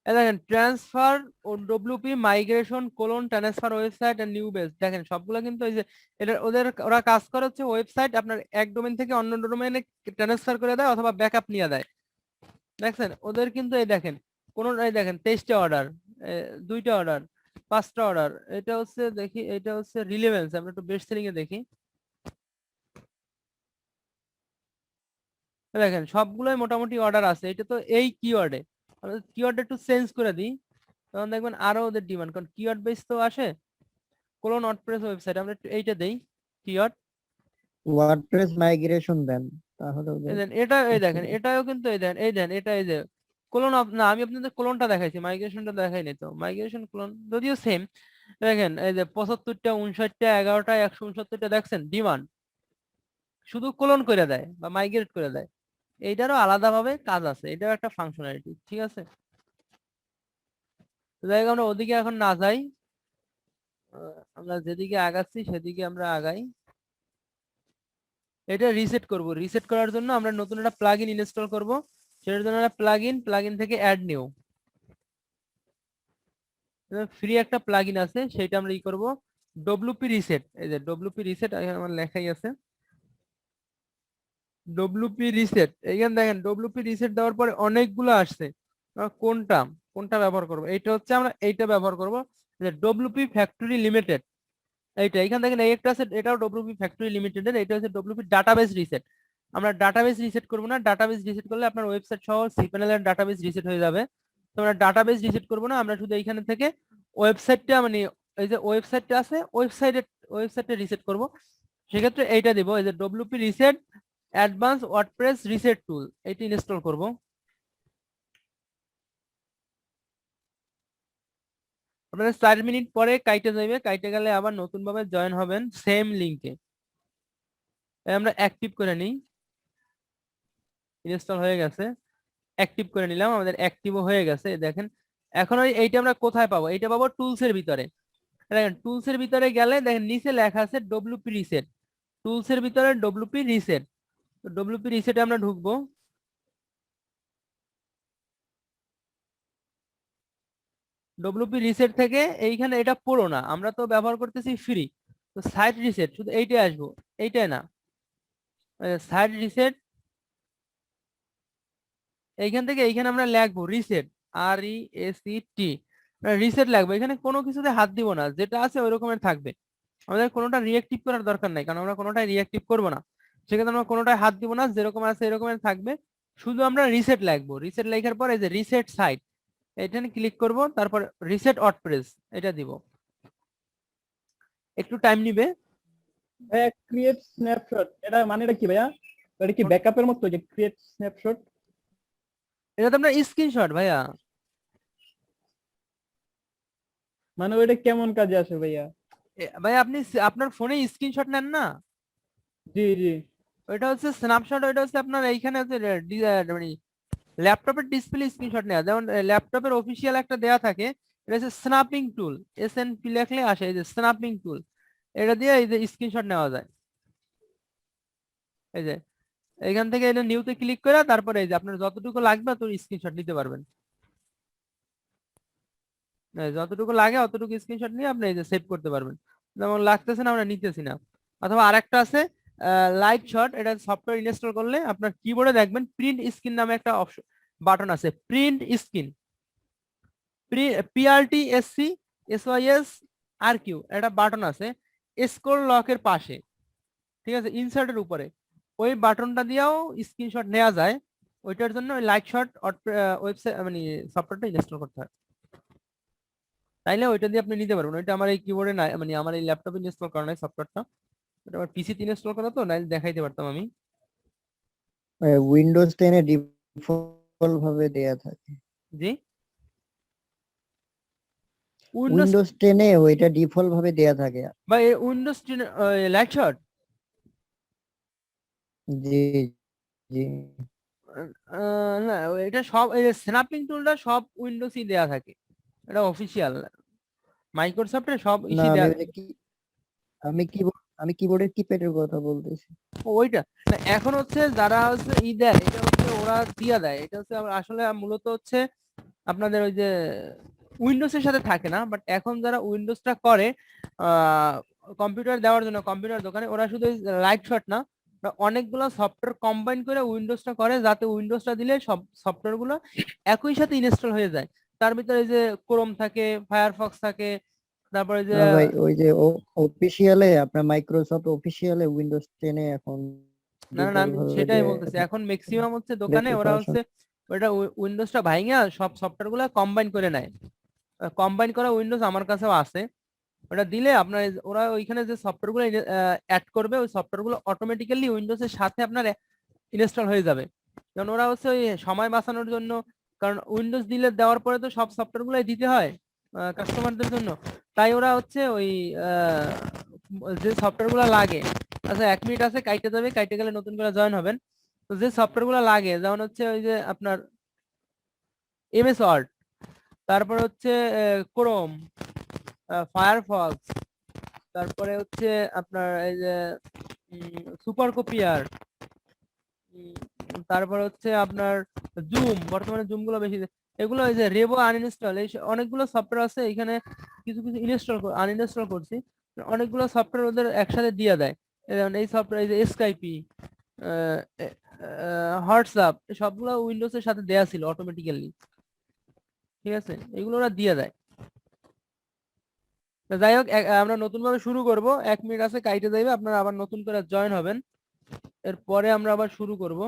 দেখেন ট্রান্সফার ও WP migration clone transfer website and new base. দেখেন সবগুলো কিন্তু এই যে এটা ওরা কাজ করে হচ্ছে ওয়েবসাইট আপনার এক ডোমেন থেকে অন্য ডোমেনে ট্রান্সফার করে দেয় অথবা ব্যাকআপ নিয়ে দেয়। দেখছেন ওদের কিন্তু এই দেখেন কোন এই দেখেন 23টা অর্ডার, 2টা অর্ডার, 5টা অর্ডার। এটা হচ্ছে দেখি, এটা হচ্ছে রিলেভেন্স। আমরা একটু বেস্ট সেলিং এ দেখি। দেখেন সবগুলোই মোটামুটি অর্ডার আছে। এটা তো এই কিওয়ার্ডে, কিওয়ার্ড একটু চেঞ্জ করে দিই, তখন দেখবেন আরো ওদের ডিমান্ড, কারণ কিওয়ার্ড বেস তো আসে। কোলন ওয়ার্ডপ্রেস ওয়েবসাইট, আমরা একটু এইটা দেই কিওয়ার্ড। ওয়ার্ডপ্রেস মাইগ্রেশন দেন তাহলে এই দেন এটা, এই দেখেন এটাও কিন্তু এই দেন, এই দেন এটা, এই যে কোলন না আমি আপনাদের কোলনটা দেখাইছি, মাইগ্রেশনটা দেখাইনি তো। মাইগ্রেশন কোলন যদিও সেম, দেখেন এই যে 75টা 59টা 11টা 169টা দেখছেন ডিমান্ড, শুধু কোলন করে দেয় বা মাইগ্রেট করে দেয়। এইটারও আলাদাভাবে কাজ আছে, এটাও একটা ফাংশনালিটি, ঠিক আছে। তো যাই হোক, আমরা ওদিকে এখন না যাই, আমরা যেদিকে আগাচ্ছি সেদিকে আমরা আগাই। এটা রিসেট করব, রিসেট করার জন্য আমরা নতুন একটা প্লাগইন ইনস্টল করব। সেটার জন্য একটা প্লাগইন থেকে অ্যাড নিউ, ফ্রি একটা প্লাগইন আছে, সেটা আমরা ই করব ডব্লিউপি রিসেট। এই যে ডব্লিউপি রিসেট আমার লেখাই আছে, ডব্লিউপি রিসেট। এইখানে দেখেন ডব্লিউপি রিসেট দেওয়ার পরে অনেকগুলো আসছে, আমরা কোনটা কোনটা ব্যবহার করব, এইটা হচ্ছে আমরা এইটা ব্যবহার করব, যে ডব্লিউপি ফ্যাক্টরি লিমিটেড। এইটা এখানে দেখেন এই একটা আছে, এটাও ডব্লিউপি ফ্যাক্টরি লিমিটেডের, এটা হচ্ছে ডব্লিউপি ডাটাবেস রিসেট। আমরা ডাটাবেস রিসেট করব না, ডাটাবেস রিসেট করলে আপনার ওয়েবসাইট সহ সিপ্যানেলের ডাটাবেস রিসেট হয়ে যাবে। তো আমরা ডাটাবেস রিসেট করব না, আমরা শুধু এইখানে থেকে ওয়েবসাইটটা মানে এই যে ওয়েবসাইটটা আছে ওয়েবসাইটে রিসেট করব। সেক্ষেত্রে এইটা দিব, এই যে WP reset advance WordPress reset tool, এটি ইনস্টল করব। আপনাদের 4 মিনিট পরে কাইটে যাবে, কাইটে গেলে আবার নতুন ভাবে জয়েন হবেন সেম লিংকে। আমরা অ্যাক্টিভ করে নিই, ইনস্টল হয়ে গেছে, অ্যাক্টিভ করে নিলাম, আমাদের অ্যাক্টিভও হয়ে গেছে। দেখেন এখন এইটা আমরা কোথায় পাবো, এইটা পাবো টুলস এর ভিতরে। দেখেন টুলস এর ভিতরে গেলে দেখেন নিচে লেখা আছে ডব্লিউপি রিসেট, টুলস এর ভিতরে ডব্লিউপি রিসেট। তো ডব্লিউপি রিসেটে আমরা ঢুকবো। ডব্লিউপি রিসেট থেকে এইখানে এটা পুরো না, আমরা তো ব্যবহার করতেছি ফ্রি, তো সাইট রিসেট শুধু এইটাই আসবো, এইটাই না, সাইট রিসেট। এইখান থেকে এইখানে আমরা লিখবো রিসেট, RESET, রিসেট লাগবে। এখানে কোনো কিছুতে হাত দিব না, যেটা আছে ওই রকমের থাকবে, আমাদের কোনোটা রিঅ্যাক্টিভ করার দরকার নাই, কারণ আমরা কোনোটাই রিঅ্যাক্টিভ করবো না। সেক্ষেত্রে আমরা কোনোটাই হাত দিব না, যেরকম আছে এরকমের থাকবে, শুধু আমরা রিসেট লিখবো। রিসেট লেখার পর এই যে রিসেট সাইট, এখানে ক্লিক করব, তারপর রিসেট ওয়ার্ডপ্রেস এটা দিব, একটু টাইম নিবে। ভাইয়া ক্রিয়েট স্ন্যাপশট, এটা মানে এটা কি ভাইয়া? এটা কি ব্যাকআপের মতো যে ক্রিয়েট স্ন্যাপশট? এটা তো আপনার স্ক্রিনশট ভাইয়া। মানে ওইটা কেমন কাজে আসে ভাইয়া? ভাই আপনি আপনার ফোনে স্ক্রিনশট নেন না, জি জি। ওইটা হচ্ছে স্ন্যাপশট, ওইটা হচ্ছে আপনার এইখানে হচ্ছে মানে ল্যাপটপের ডিসপ্লে স্ক্রিনশট নেওয়া, যেমন ল্যাপটপের অফিসিয়াল একটা দেয়া থাকে, এটা হচ্ছে স্ন্যাপিং টুল, SNP লেখলে আসে, এই যে স্ন্যাপিং টুল, এটা দিয়ে এই যে স্ক্রিনশট নেওয়া যায়। এই যে এখান থেকে এটা নিউতে ক্লিক করে তারপরে এই যে আপনার যতটুকু লাগবে তত স্ক্রিনশট নিতে পারবেন, যতটুকু লাগে অতটুকু স্ক্রিনশট নিয়ে আপনি এই যে সেভ করতে পারবেন। যেমন লাগতেছে না আমরা নিতেছি না। অথবা আরেকটা আছে লাইট শট, এটা সফটওয়্যার ইনস্টল করলে আপনার কিবোর্ডে দেখবেন প্রিন্ট স্ক্রিন নামে একটা অপশন বাটন আছে, প্রিন্ট স্ক্রিন, PRTSCSYSRQ একটা বাটন আছে স্ক্রল লকের পাশে, ঠিক আছে, ইনসার্টের উপরে, ওই বাটনটা দিয়েও স্ক্রিনশট নেওয়া যায়। ওইটার জন্য ওই লাইট শট ওয়েবসাইট মানে সফটওয়্যারটা ইনস্টল করতে হয়, তাইলে ওইটা দিয়ে আপনি নিতে পারবেন। ওইটা আমার এই কিবোর্ডে নাই, মানে আমার এই ল্যাপটপে ইনস্টল করা নাই সফটওয়্যারটা, ওটা আমার পিসিতে ইনস্টল করা, তো নাইলে দেখাইতে পারতাম আমি। উইন্ডোজ 10 এ ডিফল্ট ভাবে দেয়া থাকে। জি উইন্ডোজ উইন্ডোজ 10 এ ওইটা ডিফল্ট ভাবে দেয়া থাকে। বা উইন্ডোজ লাইট শট, জি জি। না এটা সব এই স্ন্যাপিং টুলটা সব উইন্ডোজই দেয়া থাকে, এটা অফিসিয়াল মাইক্রোসফটের সব না ইসি আমি দেয়া। ওই যে আমি কিবোর্ডের কিপ্যাডের কথা বলতেছি। ওইটা না, এখন হচ্ছে যারা হচ্ছে দেয়, এটা হচ্ছে ওরা দিয়া দেয়, এটা হচ্ছে আসলে মূলত হচ্ছে আপনাদের ওই যে উইন্ডোজের সাথে থাকে না, বাট এখন যারা উইন্ডোজটা করে কম্পিউটার দেওয়ার জন্য কম্পিউটার দোকানে, ওরা শুধু লাইট শট না, ওরা অনেকগুলো সফটওয়্যার কম্বাইন করে উইন্ডোজটা করে, যাতে উইন্ডোজটা দিলে সব সফটওয়্যার গুলো একই সাথে ইনস্টল হয়ে যায়। তার ভিতরে যে ক্রোম থাকে, ফায়ারফক্স থাকে, তারপরে যে না ভাই ওই যে অফিসিয়ালে আপনার মাইক্রোসফট অফিসিয়ালে উইন্ডোজ 10 এ এখন না না না, আমি default ভাবে সেটাই দেয়া বলতেছি, থাকে। এখন ম্যাক্সিমাম হচ্ছে দোকানে ওরা হচ্ছে ওইটা উইন্ডোজটা ভাঙিয়া সব সফটওয়্যার গুলো কম্বাইন করে নেয়। কম্বাইন করা উইন্ডোজ আমার কাছেও আছে, ওটা দিলে আপনার ওরা ওইখানে যে সফটওয়্যার গুলো অ্যাড করবে, ওই সফটওয়্যার গুলো অটোমেটিক্যালি উইন্ডোজ এর সাথে আপনার ইনস্টল হয়ে যাবে। কারণ ওরা হচ্ছে ওই সময় বাঁচানোর জন্য, কারণ উইন্ডোজ দিলে দেওয়ার পরে তো সব সফটওয়্যার গুলাই দিতে হয় কাস্টমারদের জন্য, তাই ওরা হচ্ছে ওই যে সফটওয়্যার গুলো লাগে, আচ্ছা 1 মিনিট আছে, কাইটে যাবে, কাইটে গেলে নতুন করে জয়েন হবেন। তো যে সফটওয়্যার গুলো লাগে যেমন হচ্ছে ওই যে আপনার এমএস ওয়ার্ড, তারপর হচ্ছে ক্রোম, ফায়ারফক্স, তারপরে হচ্ছে আপনার এই যে সুপার কপিয়ার, তারপর হচ্ছে আপনার জুম, বর্তমানে জুম গুলো বেশি, এগুলো এই যে রেবো আনইনস্টল, এই অনেকগুলো সফটওয়্যার আছে এখানে, কিছু কিছু আনইনস্টল করছি, অনেকগুলো সফটওয়্যার ওদের একসাথে দিয়ে দেয়। যেমন এই সফটওয়্যার, এই যে স্কাইপি, হোয়াটসঅ্যাপ, সবগুলো উইন্ডোজ এর সাথে দেয়া ছিল অটোমেটিক্যালি, ঠিক আছে, এগুলো ওরা দিয়ে দেয়। তো যাই হোক, আমরা নতুন ভাবে শুরু করব, 1 মিনিট আছে, কাইটে যাইবে, আপনারা আবার নতুন করে জয়েন হবেন, এরপরে আমরা আবার শুরু করব।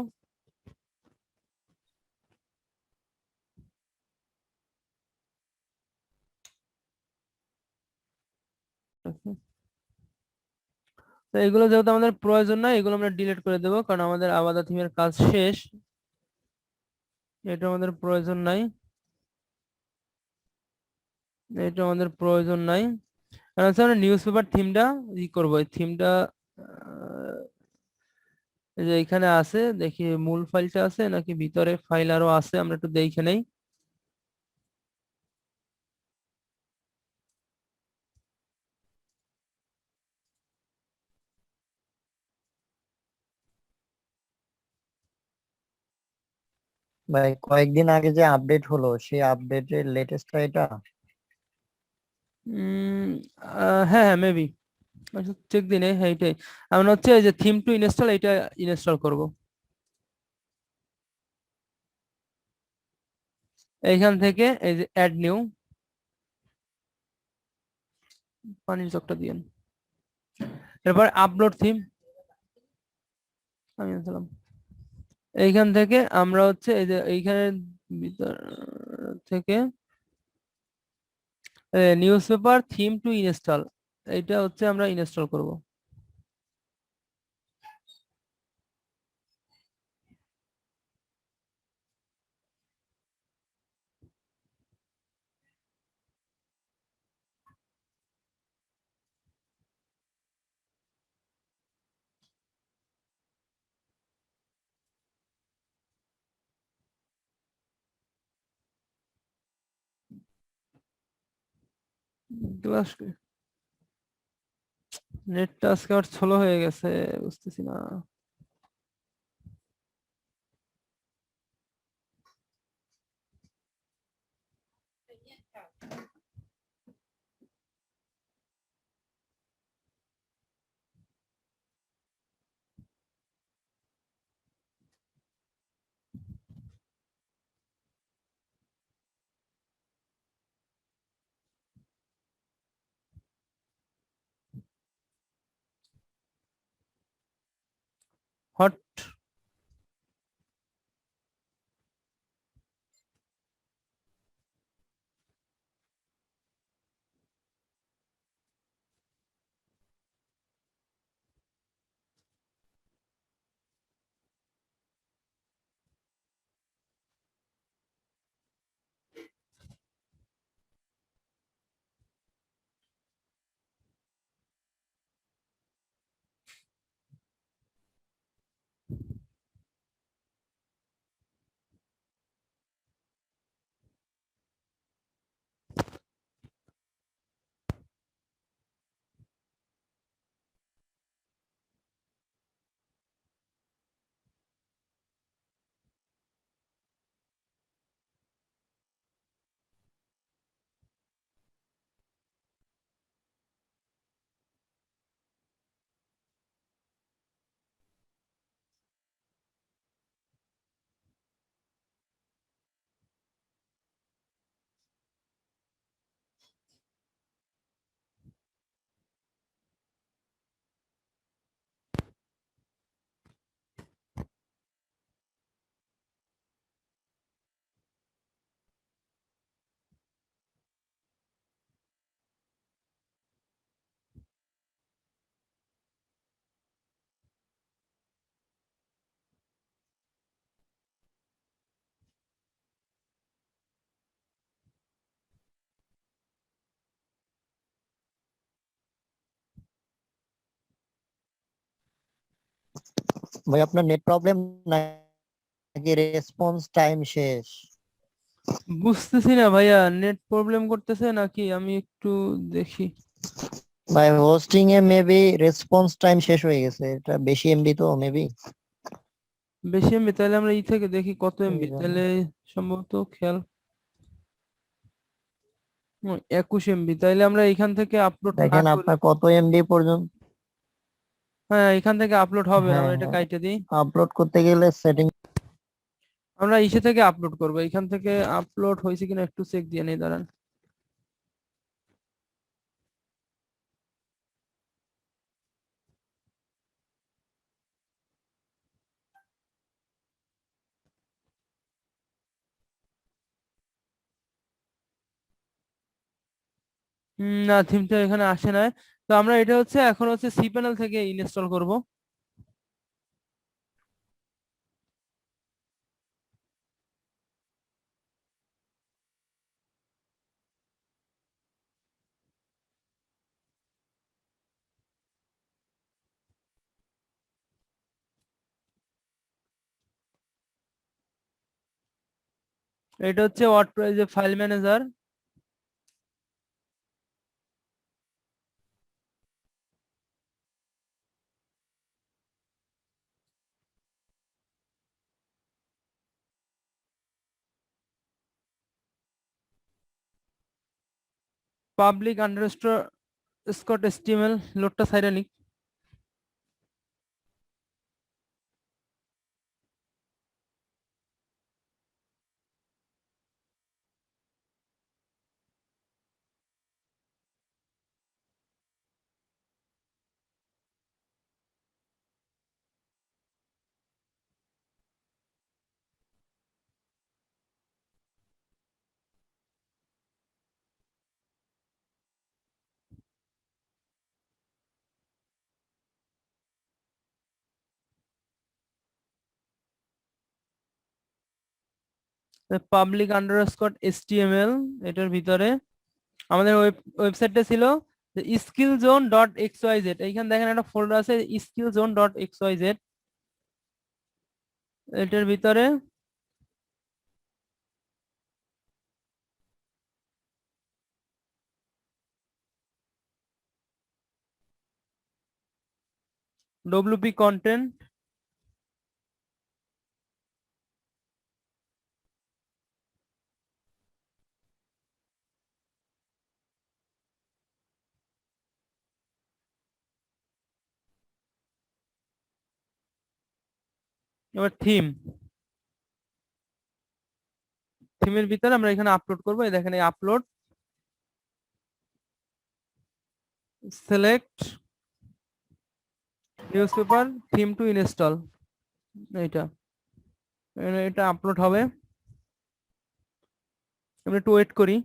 তো এগুলো যেহেতু আমাদের প্রয়োজন নাই, এগুলো আমরা ডিলিট করে দেবো, কারণ আমাদের আবাদা থিমের কাজ শেষ, এটা আমাদের প্রয়োজন নাই, এটা আমাদের প্রয়োজন নাই। আর হচ্ছে আমরা নিউজ পেপার থিমটা ই করবো, এই থিমটা এই যে এখানে আছে, দেখি মূল ফাইলটা আছে নাকি ভিতরে ফাইল আরো আছে, আমরা একটু দেখে নেই। ভাই কয়েকদিন আগে যে আপডেট হলো সেই আপডেটের লেটেস্টটা এটা? হ্যাঁ হ্যাঁ মেবি, আচ্ছা চেক দিনে, হ্যাঁ এইটাই। আমরা হচ্ছে এই যে থিম টু ইনস্টল, এটা ইনস্টল করব। এইখান থেকে এই যে অ্যাড নিউ, পানির চকটা দিয়েন, এরপর আপলোড থিম, আমি দিলাম। এইখান থেকে আমরা হচ্ছে এই যে এইখানে ভিতর থেকে news paper theme two install, এইটা হচ্ছে আমরা ইনস্টল করব। নেটটা আজকে আবার স্লো হয়ে গেছে, বুঝতেছি না। ভাই আপনার নেট প্রবলেম নাকি রেসপন্স টাইম শেষ? বুঝতেছি না ভাইয়া, নেট প্রবলেম করতেছে নাকি, আমি একটু দেখি। ভাই হোস্টিং এ মেবি রেসপন্স টাইম শেষ হয়ে গেছে, এটা বেশি এমবি তো মেবি। বেশি এমবি? তাহলে আমরা ই থেকে দেখি কত এমবি, তাহলে সম্ভবত খেয়াল 21 এমবি। তাইলে আমরা এখান থেকে আপলোড না দেখেন করি। আপনার কত এমবি পর্যন্ত। হ্যাঁ, এখান থেকে আপলোড হবে, হ্যাঁ আমরা এটা হ্যাঁ, কাইটে দিই। আপলোড করতে গেলে সেটিং। আমরা ইসে থেকে আপলোড করবো, এখান থেকে আপলোড হয়েছে কিনা একটু চেক দিয়ে নেই, দাঁড়ান। না, থিমটা এখানে আসে নাই। তো আমরা এটা হচ্ছে এখন হচ্ছে সি প্যানেল থেকে ইনস্টল করব। এটা হচ্ছে ওয়ার্ডপ্রেস এর ফাইল ম্যানেজার। পাবলিক আন্ডারস্কোর স্কট এসটিএমএল, লোডটা সাইডে নিক। পাবলিক আন্ডারস্কোর এসটিএমএল, এটার ভিতরে আমাদের ওয়েবসাইটটা ছিল skill zone dot X Y Z. এইখানে দেখেন একটা ফোল্ডার আছে skill zone dot X Y Z, এটার ভিতরে ডব্লিউপি কন্টেন্ট, এবার থিম। থিমের ভিতরে আমরা এখানে আপলোড করবো, এই দেখেন এই upload, select newspaper theme two install, এইটা এটা আপলোড হবে। আমরা একটু ওয়েট করি।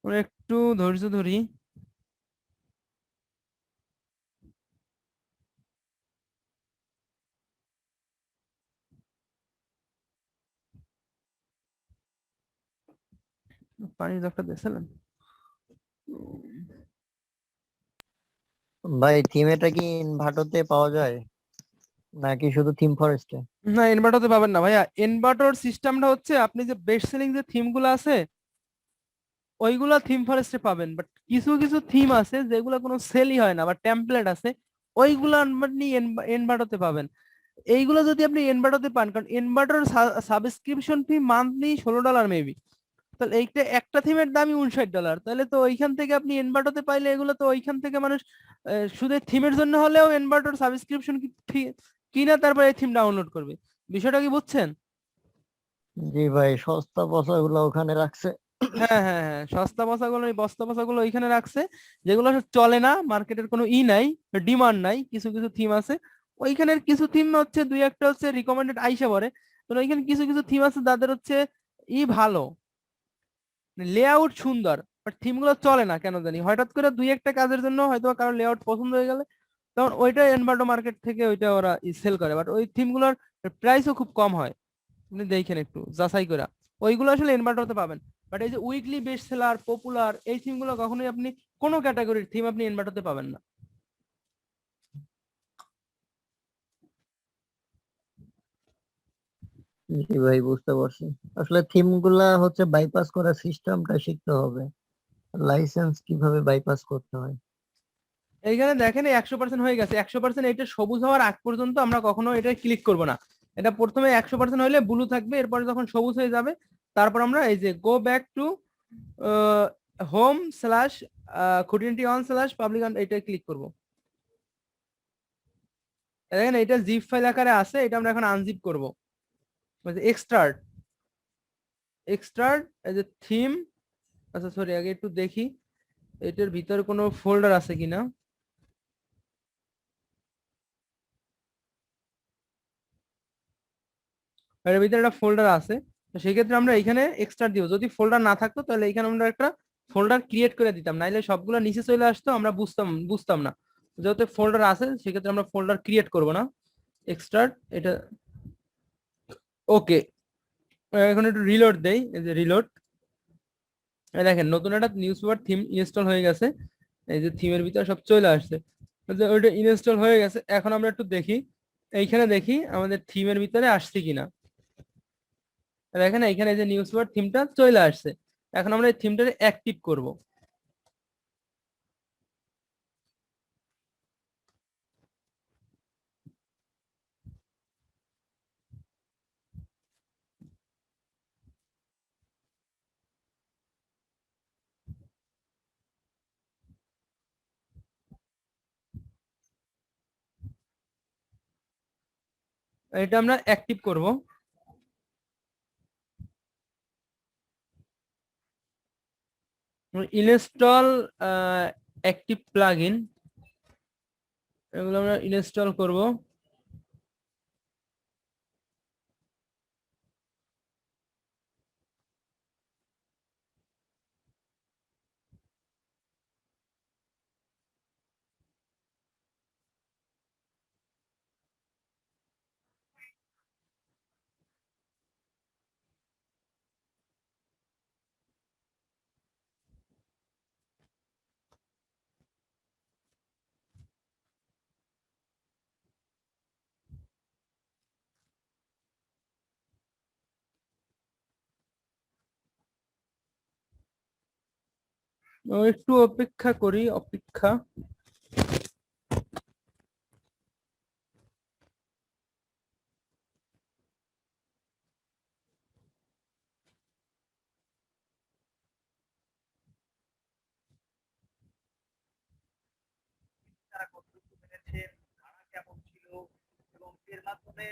আমরা একটু ধৈর্য ধরি। পানির জগটা দিয়েছিলেন? ভাই থিম এটা কি ইনভার্টরতে পাওয়া যায় নাকি শুধু থিম ফরেস্টে? না, ইনভার্টারতে পাবেন না ভাইয়া। ইনভার্টার সিস্টেমটা হচ্ছে আপনি যে বেস্ট সেলিং যে থিম গুলো আছে ওইগুলা থিম ফরেস্টে পাবেন, বাট কিছু কিছু থিম আছে যেগুলো কোনো সেলই হয় না বা টেমপ্লেট আছে, ওইগুলো আপনি ইনভার্টারতে পাবেন। এইগুলো যদি আপনি ইনভার্টারতে পান, কারণ ইনভার্টার সাবস্ক্রিপশন ফি মান্থলি $16 মেবি। তো তাহলে এইটা একটা থিমের দামই $59, তাহলে তো ওইখান থেকে আপনি এনভার্টোতে পাইলে এগুলো তো ওইখান থেকে মানুষ শুধু থিমের জন্য হলেও এনভার্টোর সাবস্ক্রিপশন কিনা তারপরে এই থিম ডাউনলোড করবে। বিষয়টা কি বুঝছেন? জি ভাই, সস্তা পয়সা গুলো ওখানে রাখছে। হ্যাঁ হ্যাঁ হ্যাঁ, সস্তা পয়সাগুলো এই বস্তা পয়সাগুলো ওইখানে রাখছে, যেগুলো আসলে চলে না, মার্কেটের কোনো নাই, ডিমান্ড নাই। কিছু কিছু থিম আছে ওইখানের, কিছু থিম হচ্ছে দুই একটা হচ্ছে রিকমেন্ডেড আইসা পড়ে। তো ওইখানে কিছু কিছু থিম আছে যাদের হচ্ছে ভালো, লেআউট সুন্দর, বাট থিম গুলো চলে না কেন জানি। হঠাৎ করে দুই একটা কাজের জন্য হয়তো কারো লেআউট পছন্দ হয়ে গেলে তখন ওইটা এনভার্টো মার্কেট থেকে ওইটা ওরা সেল করে, বাট ওই থিম গুলোর প্রাইসও খুব কম হয়। আপনি দেখেন একটু যাচাই করে, ওইগুলো আসলে এনভার্টোতে পাবেন। বাট এই যে উইকলি বেস্ট সেলার, পপুলার, এই থিম গুলো কখনোই আপনি কোনো ক্যাটাগরির থিম আপনি এনভার্টোতে পাবেন না। জি ভাই, বুঝতে পারছি। আসলে থিম গুলা হচ্ছে বাইপাস করার সিস্টেমটা শিখতে হবে, লাইসেন্স কিভাবে বাইপাস করতে হয়। এইখানে দেখেন 100% হয়ে গেছে। 100% এটা সবুজ হওয়ার আগ পর্যন্ত আমরা কখনো এটা ক্লিক করব না। এটা প্রথমে 100% হইলে ব্লু থাকবে, এরপরে যখন সবুজ হয়ে যাবে তারপর আমরা এই যে go back to home slash খুঁটিনাটি অন স্ল্যাশ পাবলিক, এটা ক্লিক করব। দেখেন এটা জিপ ফাইল আকারে আছে, এটা আমরা এখন আনজিপ করব। এক্সট্রাক্ট এক্সট্রাক্ট এই যে থিম। আচ্ছা সরি, আগে একটু দেখি এটার ভিতরে কোনো ফোল্ডার আছে কিনা। এর ভিতরে একটা ফোল্ডার আছে, তো সেই ক্ষেত্রে আমরা এখানে এক্সট্রা দিব। যদি ফোল্ডার না থাকতো তাহলে এখানে আমরা একটা ফোল্ডার ক্রিয়েট করে দিতাম, নাইলে সবগুলো নিচে চলে আসতো, আমরা বুঝতাম বুঝতাম না। যেহেতু ফোল্ডার আছে সেক্ষেত্রে আমরা ফোল্ডার ক্রিয়েট করব না। এক্সট্রা এটা ওকে। এখন একটু রিলোড দেই, এই যে রিলোড। দেখেন নতুন একটা নিউজ পেপার থিম ইনস্টল হয়ে গেছে, এই যে থিমের ভিতরে সব চলে আসছে, যে ওইটা ইনস্টল হয়ে গেছে। এখন আমরা একটু দেখি, এইখানে দেখি আমাদের থিমের ভিতরে আসছে কিনা। দেখেন এখানে যে নিউজ পেপার থিমটা চলে আসছে। এখন আমরা এই থিমটা অ্যাক্টিভ করব। এটা আমরা অ্যাক্টিভ করব। ইনস্টল অ্যাক্টিভ প্লাগইন, এগুলো আমরা ইনস্টল করব। একটু অপেক্ষা করি, অপেক্ষা। তারা কতটুকু পেরেছেন, ধারণা কেমন ছিল, এবং এর মাধ্যমে